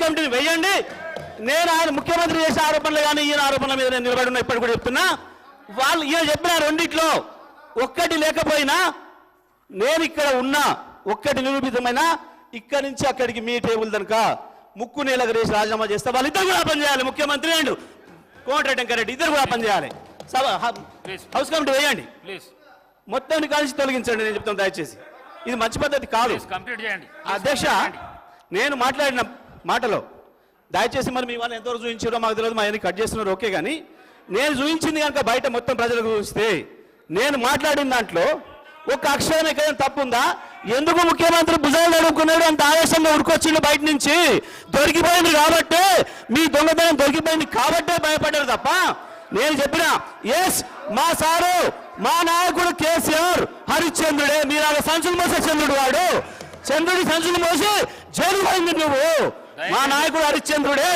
కమిటీని వేయండి. నేను ఆయన ముఖ్యమంత్రి చేసే ఆరోపణలు కానీ ఈయన ఆరోపణల మీద నేను నిలబడి ఉన్నా. ఇప్పటికి కూడా చెప్తున్నా, వాళ్ళు ఈయన చెప్పిన రెండిట్లో ఒక్కటి లేకపోయినా నేను ఇక్కడ ఉన్నా, ఒక్కటి నిరూపితమైన ఇక్కడి నుంచి అక్కడికి మీ టేబుల్ కనుక ముక్కు నేలకు రేసి రాజీనామా చేస్తే వాళ్ళిద్దరు కూడా పనిచేయాలి. ముఖ్యమంత్రి అండ్ కోమటిరెడ్డి వెంకరెడ్డి ఇద్దరు కూడా పనిచేయాలి. హౌస్ కమిటీ వేయండి, మొత్తం కలిసి తొలగించండి. నేను చెప్తాను దయచేసి, ఇది మంచి పద్ధతి కాదు. అధ్యక్ష, నేను మాట్లాడిన మాటలో దయచేసి మరి మీ వాళ్ళు ఎంతవరకు చూపించారో మాకు తెలియదు, మా అన్ని కట్ చేస్తున్నారు ఓకే, కానీ నేను చూపించింది కనుక బయట మొత్తం ప్రజలకు చూపిస్తే నేను మాట్లాడిన దాంట్లో ఒక అక్షరం ఎక్కడైనా తప్పు ఉందా? ఎందుకు ముఖ్యమంత్రి భుజాలు నడుపుకున్నాడు అంత ఆవేశంగా ఉడుకొచ్చిండు బయట నుంచి? దొరికిపోయింది కాబట్టి, మీ దొంగతనం దొరికిపోయింది కాబట్టే భయపడ్డారు తప్ప నేను చెప్పిన ఎస్ మా సారు మా నాయకుడు కేసీఆర్ హరిశ్చంద్రుడే. మీరు అలా సంచులు మోసే చంద్రుడు, వాడు చంద్రుడి సంచులు మోసి జైలు పోయింది నువ్వు. మా నాయకుడు హరిశ్చంద్రుడే.